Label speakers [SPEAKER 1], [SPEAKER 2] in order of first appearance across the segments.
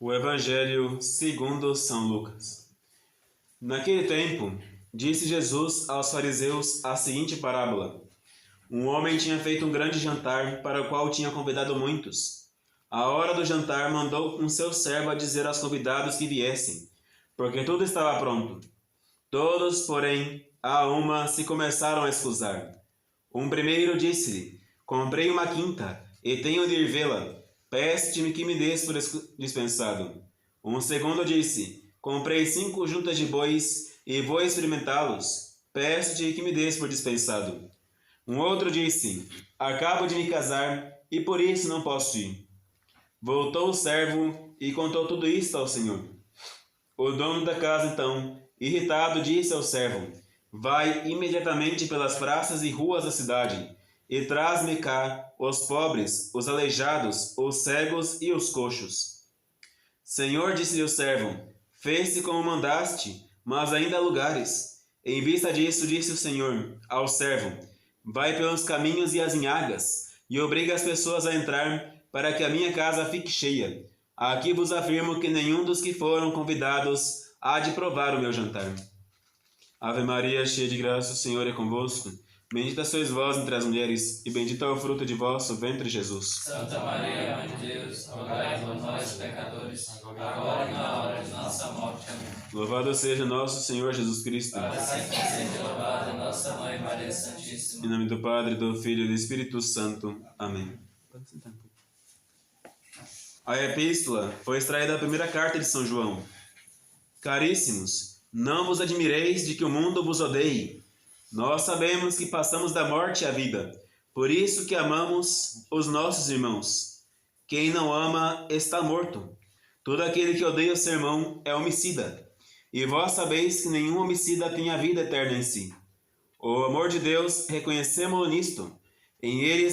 [SPEAKER 1] O Evangelho segundo São Lucas. Naquele tempo, disse Jesus aos fariseus a seguinte parábola. Um homem tinha feito um grande jantar, para o qual tinha convidado muitos. À hora do jantar, mandou um seu servo a dizer aos convidados que viessem, porque tudo estava pronto. Todos, porém, a uma se começaram a escusar. Um primeiro disse-lhe: comprei uma quinta, e tenho de ir vê-la. Peço-te-me que me dês por dispensado. Um segundo disse: comprei 5 juntas de bois, e vou experimentá-los. Peço-te que me dês por dispensado. Um outro disse: acabo de me casar, e por isso não posso ir. Voltou o servo e contou tudo isto ao senhor. O dono da casa, então, irritado, disse ao servo: vai imediatamente pelas praças e ruas da cidade, e traz-me cá os pobres, os aleijados, os cegos e os coxos. Senhor, disse-lhe o servo, fez-se como mandaste, mas ainda há lugares. Em vista disso, disse o Senhor ao servo: vai pelos caminhos e azinhagas, e obriga as pessoas a entrar, para que a minha casa fique cheia. Aqui vos afirmo que nenhum dos que foram convidados há de provar o meu jantar. Ave Maria, cheia de graça, o Senhor é convosco. Bendita sois vós entre as mulheres, e bendito é o fruto de vosso ventre, Jesus.
[SPEAKER 2] Santa Maria, Mãe de Deus, rogai por nós, pecadores, agora e na hora de nossa morte. Amém.
[SPEAKER 1] Louvado seja nosso Senhor Jesus Cristo.
[SPEAKER 2] Para sempre seja louvada nossa Mãe Maria Santíssima.
[SPEAKER 1] Em nome do Padre, do Filho e do Espírito Santo. Amém. A epístola foi extraída da primeira carta de São João. Caríssimos, não vos admireis de que o mundo vos odeie. Nós sabemos que passamos da morte à vida, por isso que amamos os nossos irmãos. Quem não ama está morto. Todo aquele que odeia o seu irmão é homicida. E vós sabeis que nenhum homicida tem a vida eterna em si. O amor de Deus reconhecemos-lo nisto, em ele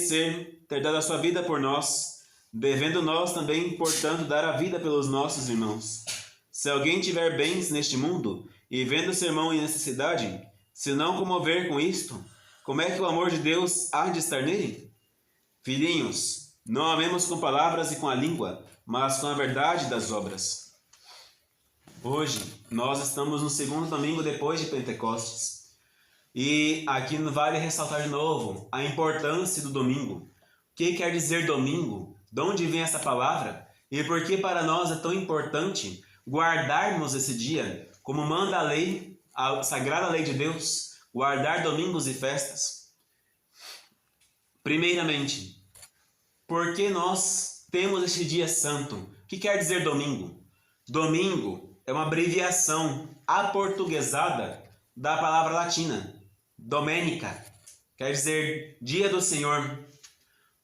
[SPEAKER 1] ter dado a sua vida por nós, devendo nós também, portanto, dar a vida pelos nossos irmãos. Se alguém tiver bens neste mundo, e vendo seu irmão em necessidade, se não comover com isto, como é que o amor de Deus há de estar nele? Filhinhos, não amemos com palavras e com a língua, mas com a verdade das obras. Hoje, nós estamos no segundo domingo depois de Pentecostes. E aqui vale ressaltar de novo a importância do domingo. O que quer dizer domingo? De onde vem essa palavra? E por que para nós é tão importante guardarmos esse dia, como manda a lei, a sagrada lei de Deus, guardar domingos e festas? Primeiramente, por que nós temos este dia santo? O que quer dizer domingo? Domingo é uma abreviação aportuguesada da palavra latina, Domenica, quer dizer dia do Senhor.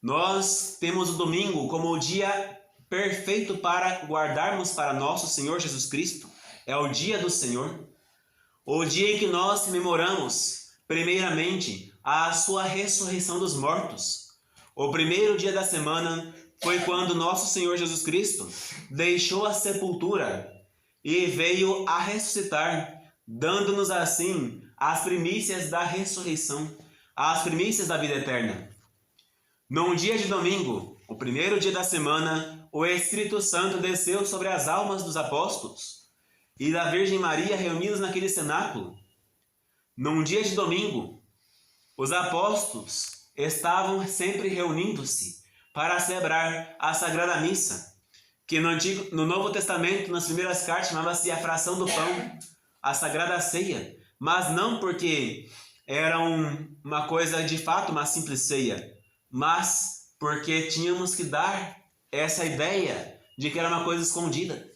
[SPEAKER 1] Nós temos o domingo como o dia perfeito para guardarmos para nosso Senhor Jesus Cristo. É o dia do Senhor. O dia em que nós comemoramos, primeiramente, a sua ressurreição dos mortos. O primeiro dia da semana foi quando nosso Senhor Jesus Cristo deixou a sepultura e veio a ressuscitar, dando-nos assim as primícias da ressurreição, as primícias da vida eterna. Num dia de domingo, o primeiro dia da semana, o Espírito Santo desceu sobre as almas dos apóstolos e da Virgem Maria reunidos naquele cenáculo. Num dia de domingo, os apóstolos estavam sempre reunindo-se para celebrar a Sagrada Missa, que no Novo Testamento, nas primeiras cartas, chamava-se a fração do pão, a Sagrada Ceia, mas não porque era uma coisa de fato, uma simples ceia, mas porque tínhamos que dar essa ideia de que era uma coisa escondida.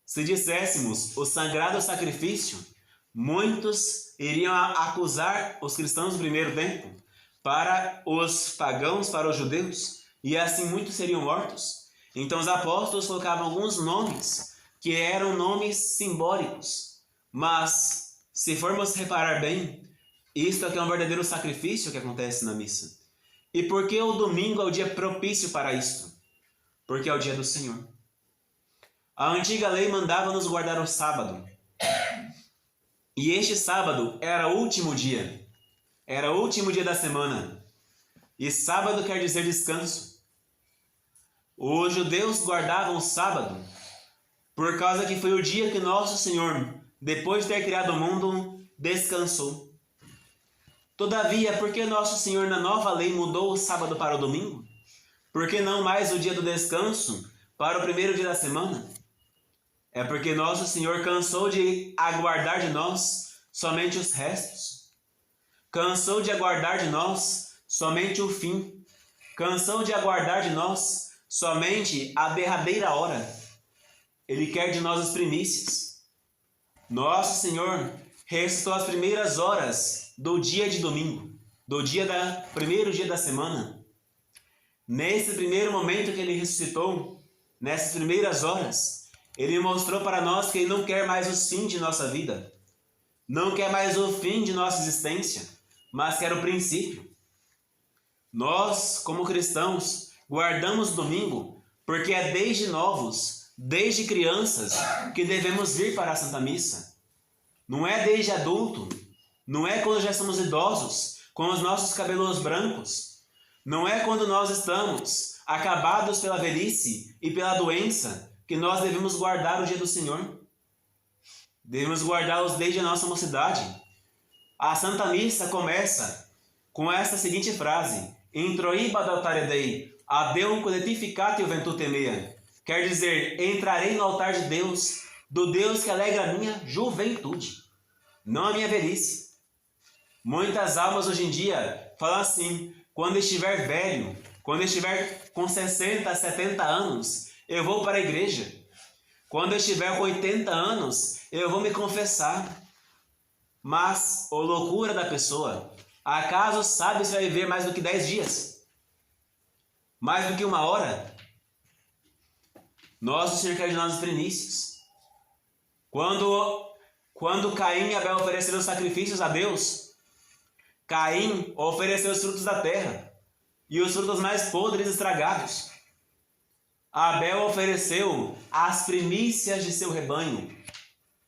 [SPEAKER 1] Se disséssemos o sagrado sacrifício, muitos iriam acusar os cristãos do primeiro tempo para os pagãos, para os judeus, e assim muitos seriam mortos. Então os apóstolos colocavam alguns nomes que eram nomes simbólicos, mas se formos reparar bem, isto aqui é um verdadeiro sacrifício que acontece na missa. E por que o domingo é o dia propício para isto? Porque é o dia do Senhor. A antiga lei mandava-nos guardar o sábado. E este sábado era o último dia. Era o último dia da semana. E sábado quer dizer descanso. Os judeus guardavam o sábado por causa que foi o dia que nosso Senhor, depois de ter criado o mundo, descansou. Todavia, por que nosso Senhor na nova lei mudou o sábado para o domingo? Por que não mais o dia do descanso para o primeiro dia da semana? É porque nosso Senhor cansou de aguardar de nós somente os restos. Cansou de aguardar de nós somente o fim. Cansou de aguardar de nós somente a derradeira hora. Ele quer de nós as primícias. Nosso Senhor ressuscitou as primeiras horas do dia de domingo, primeiro dia da semana. Nesse primeiro momento que ele ressuscitou, nessas primeiras horas, ele mostrou para nós que ele não quer mais o fim de nossa vida, não quer mais o fim de nossa existência, mas quer o princípio. Nós, como cristãos, guardamos o domingo porque é desde novos, desde crianças, que devemos vir para a Santa Missa. Não é desde adulto, não é quando já somos idosos, com os nossos cabelos brancos, não é quando nós estamos acabados pela velhice e pela doença que nós devemos guardar o dia do Senhor. Devemos guardá-los desde a nossa mocidade. A Santa Missa começa com essa seguinte frase: Introibat altare Dei, ad Deum coletificate juventutem mea. Quer dizer, entrarei no altar de Deus, do Deus que alegra a minha juventude, não a minha velhice. Muitas almas hoje em dia falam assim: quando estiver velho, quando estiver com 60, 70 anos, eu vou para a igreja. Quando eu estiver com 80 anos, eu vou me confessar. Mas, ô loucura da pessoa, acaso sabe se vai viver mais do que 10 dias? Mais do que 1 hora? Nosso Senhor quer de nós as primícias. Quando Caim e Abel ofereceram sacrifícios a Deus, Caim ofereceu os frutos da terra e os frutos mais podres e estragados. Abel ofereceu as primícias de seu rebanho.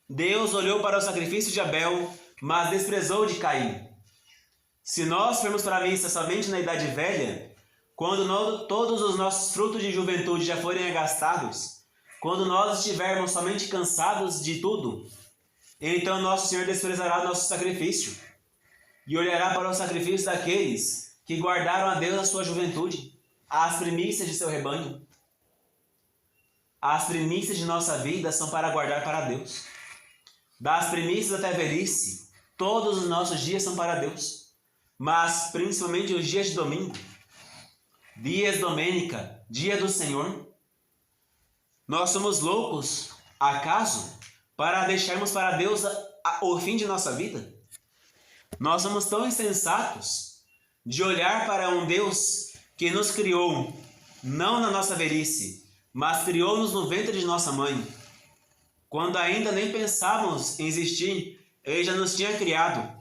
[SPEAKER 1] Deus olhou para o sacrifício de Abel, mas desprezou de Caim. Se nós formos para a missa somente na idade velha, quando todos os nossos frutos de juventude já forem gastados, quando nós estivermos somente cansados de tudo, então nosso Senhor desprezará o nosso sacrifício e olhará para o sacrifício daqueles que guardaram a Deus a sua juventude, as primícias de seu rebanho. As primícias de nossa vida são para guardar para Deus. Das primícias até a velhice, todos os nossos dias são para Deus, mas principalmente os dias de domingo, dias domênica, dia do Senhor. Nós somos loucos, acaso, para deixarmos para Deus o fim de nossa vida? Nós somos tão insensatos de olhar para um Deus que nos criou, não na nossa velhice, mas criou-nos no ventre de nossa mãe. Quando ainda nem pensávamos em existir, Ele já nos tinha criado.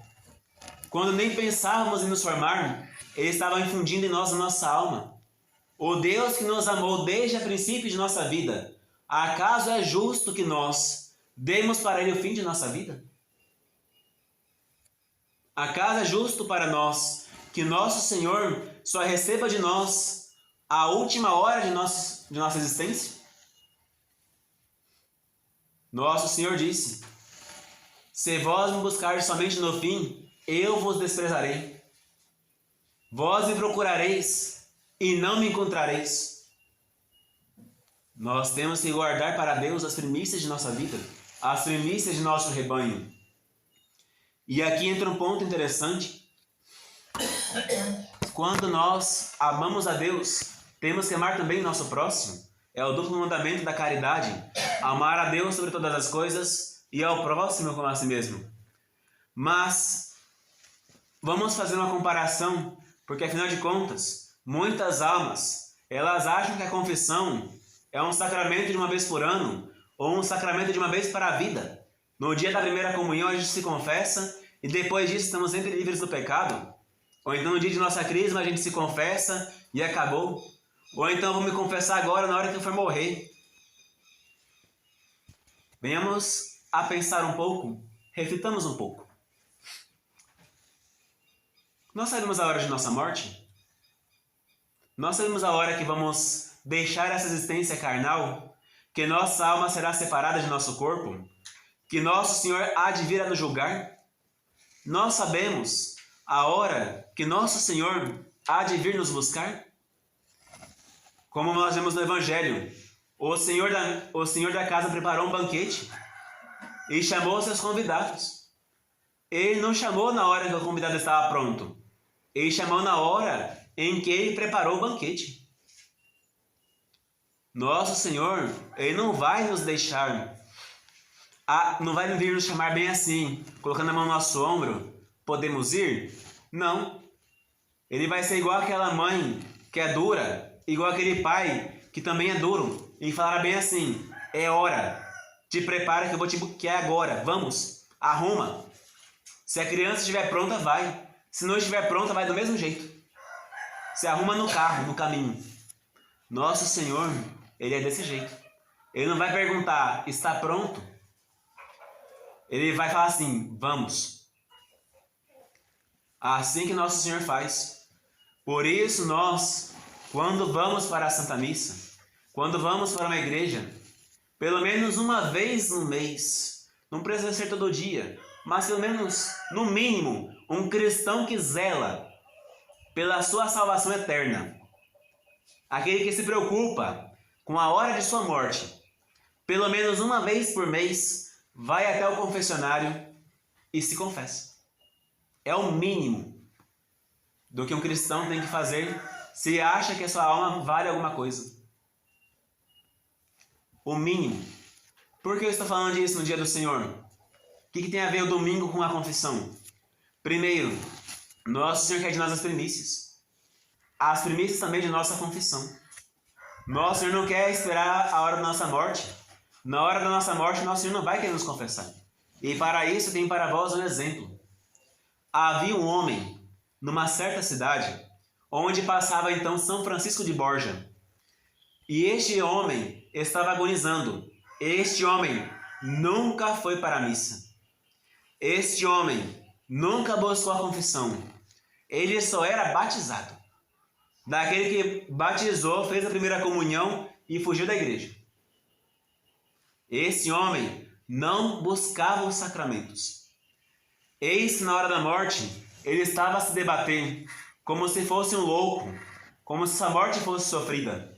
[SPEAKER 1] Quando nem pensávamos em nos formar, Ele estava infundindo em nós a nossa alma. O Deus que nos amou desde o princípio de nossa vida, acaso é justo que nós demos para Ele o fim de nossa vida? Acaso é justo para nós que nosso Senhor só receba de nós a última hora de nossa existência? Nosso Senhor disse: se vós me buscardes somente no fim, eu vos desprezarei. Vós me procurareis e não me encontrareis. Nós temos que guardar para Deus as primícias de nossa vida, as primícias de nosso rebanho. E aqui entra um ponto interessante. Quando nós amamos a Deus, temos que amar também o nosso próximo. É o duplo mandamento da caridade: amar a Deus sobre todas as coisas e ao próximo como a si mesmo. Mas vamos fazer uma comparação, porque afinal de contas, muitas almas, elas acham que a confissão é um sacramento de uma vez por ano, ou um sacramento de uma vez para a vida. No dia da primeira comunhão a gente se confessa e depois disso estamos sempre livres do pecado. Ou então no dia de nossa crisma a gente se confessa e acabou. Ou então vou me confessar agora na hora que eu for morrer. Venhamos a pensar um pouco, reflitamos um pouco. Nós sabemos a hora de nossa morte? Nós sabemos a hora que vamos deixar essa existência carnal, que nossa alma será separada de nosso corpo? Que nosso Senhor há de vir a nos julgar? Nós sabemos a hora que nosso Senhor há de vir nos buscar? Como nós vemos no Evangelho, o Senhor da casa preparou um banquete e chamou seus convidados. Ele não chamou na hora que o convidado estava pronto. Ele chamou na hora em que ele preparou o banquete. Nosso Senhor, Ele não vai nos deixar, não vai vir nos chamar bem assim, colocando a mão no nosso ombro, podemos ir? Não. Ele vai ser igual aquela mãe que é dura, igual aquele pai que também é duro, e falará bem assim: é hora, te prepara que eu vou te buquear agora, vamos, arruma. Se a criança estiver pronta, vai. Se não estiver pronta, vai do mesmo jeito. Se arruma no carro, no caminho. Nosso Senhor, Ele é desse jeito. Ele não vai perguntar, está pronto? Ele vai falar assim, vamos. Assim que nosso Senhor faz. Por isso nós, quando vamos para a Santa Missa, quando vamos para uma igreja, pelo menos uma vez no mês, não precisa ser todo dia, mas pelo menos, no mínimo, um cristão que zela pela sua salvação eterna. Aquele que se preocupa com a hora de sua morte, pelo menos uma vez por mês, vai até o confessionário e se confessa. É o mínimo do que um cristão tem que fazer se acha que a sua alma vale alguma coisa. O mínimo. Por que eu estou falando disso no dia do Senhor? O que tem a ver o domingo com a confissão? Primeiro, nosso Senhor quer de nós as primícias. As primícias também de nossa confissão. Nosso Senhor não quer esperar a hora da nossa morte. Na hora da nossa morte, nosso Senhor não vai querer nos confessar. E para isso tem para vós um exemplo. Havia um homem, numa certa cidade, onde passava então São Francisco de Borja. E este homem estava agonizando. Este homem nunca foi para a missa. Este homem nunca buscou a confissão. Ele só era batizado. Daquele que batizou, fez a primeira comunhão e fugiu da igreja. Esse homem não buscava os sacramentos. Eis que na hora da morte, ele estava a se debater como se fosse um louco, como se sua morte fosse sofrida.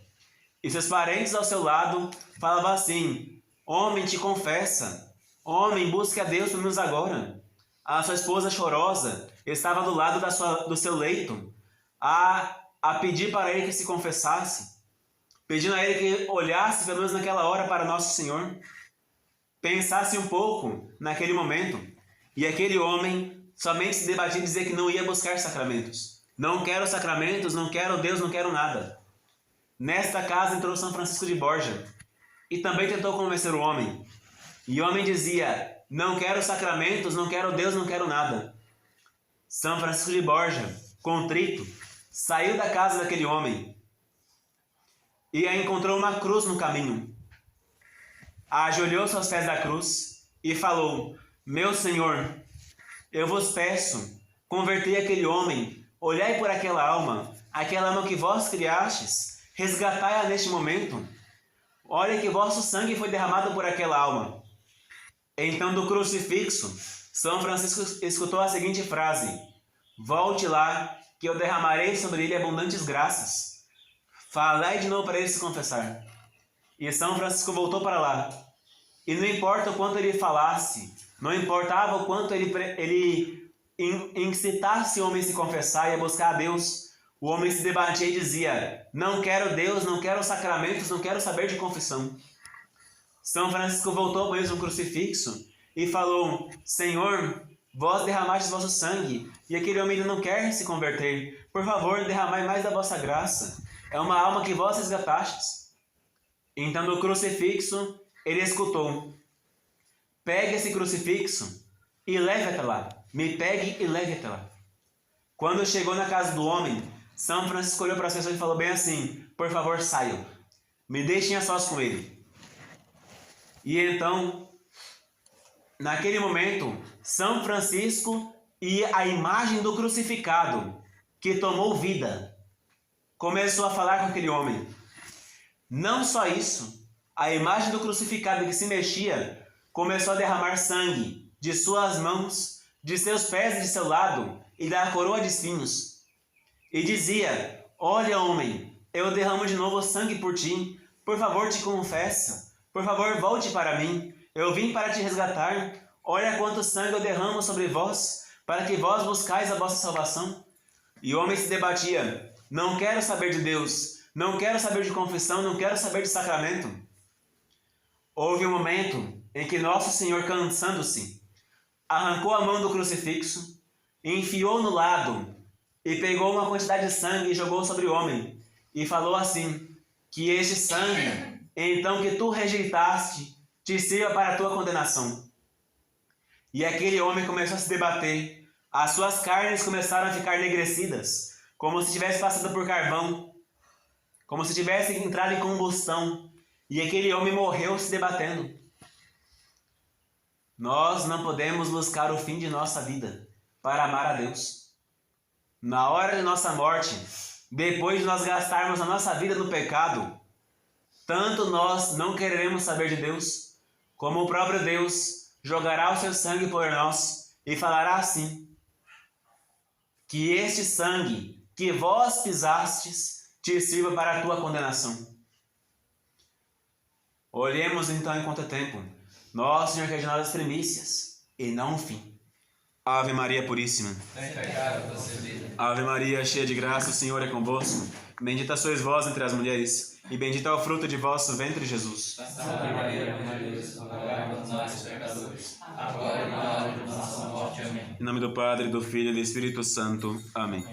[SPEAKER 1] E seus parentes ao seu lado falavam assim: homem, te confessa. Homem, busque a Deus pelo menos agora. A sua esposa chorosa estava do lado do seu leito, a pedir para ele que se confessasse, pedindo a ele que olhasse pelo menos naquela hora para Nosso Senhor, pensasse um pouco naquele momento, e aquele homem somente se debatia e dizia que não ia buscar sacramentos. Não quero sacramentos, não quero Deus, não quero nada. Nesta casa entrou São Francisco de Borja e também tentou convencer o homem. E o homem dizia: não quero sacramentos, não quero Deus, não quero nada. São Francisco de Borja, contrito, saiu da casa daquele homem e encontrou uma cruz no caminho. Ajoelhou-se aos pés da cruz e falou: meu Senhor, eu vos peço, convertei aquele homem, olhai por aquela alma que vós criastes, resgatai-a neste momento. Olha que vosso sangue foi derramado por aquela alma. Então do crucifixo, São Francisco escutou a seguinte frase: volte lá, que eu derramarei sobre ele abundantes graças. Falai de novo para ele se confessar. E São Francisco voltou para lá. E não importa o quanto ele falasse, não importava o quanto ele incitasse o homem a se confessar e a buscar a Deus, o homem se debatia e dizia: não quero Deus, não quero sacramentos, não quero saber de confissão. São Francisco voltou ao mesmo crucifixo e falou: Senhor, vós derramastes vosso sangue, e aquele homem não quer se converter. Por favor, derramai mais da vossa graça. É uma alma que vós resgatastes. Então, do crucifixo, ele escutou: pegue esse crucifixo e leve até lá. Me pegue e leve até lá. Quando chegou na casa do homem, São Francisco olhou para as pessoas e falou bem assim: por favor, saiam. Me deixem a sós com ele. E então, naquele momento, São Francisco e a imagem do crucificado, que tomou vida, começou a falar com aquele homem. Não só isso, a imagem do crucificado que se mexia começou a derramar sangue de suas mãos, de seus pés e de seu lado, e da coroa de espinhos. E dizia: olha, homem, eu derramo de novo sangue por ti. Por favor, te confessa. Por favor, volte para mim. Eu vim para te resgatar. Olha quanto sangue eu derramo sobre vós, para que vós buscais a vossa salvação. E o homem se debatia: não quero saber de Deus, não quero saber de confissão, não quero saber de sacramento. Houve um momento em que Nosso Senhor, cansando-se, arrancou a mão do crucifixo, enfiou no lado e pegou uma quantidade de sangue e jogou sobre o homem. E falou assim: que este sangue, então que tu rejeitaste, te sirva para a tua condenação. E aquele homem começou a se debater. As suas carnes começaram a ficar enegrecidas, como se tivesse passado por carvão, como se tivesse entrado em combustão. E aquele homem morreu se debatendo. Nós não podemos buscar o fim de nossa vida para amar a Deus. Na hora de nossa morte, depois de nós gastarmos a nossa vida no pecado, tanto nós não quereremos saber de Deus, como o próprio Deus jogará o seu sangue por nós e falará assim: que este sangue que vós pisastes te sirva para a tua condenação. Olhemos então enquanto é tempo. Nosso Senhor quer de nós as primícias e não o fim. Ave Maria Puríssima.
[SPEAKER 2] Sem pecado concebida.
[SPEAKER 1] Ave Maria, cheia de graça, o Senhor é convosco. Bendita sois vós entre as mulheres, e bendito é o fruto de vosso ventre, Jesus.
[SPEAKER 2] Santa Maria, Mãe de Deus, rogai por nós, pecadores, agora e na hora de nossa morte. Amém.
[SPEAKER 1] Em nome do Padre, do Filho e do Espírito Santo. Amém.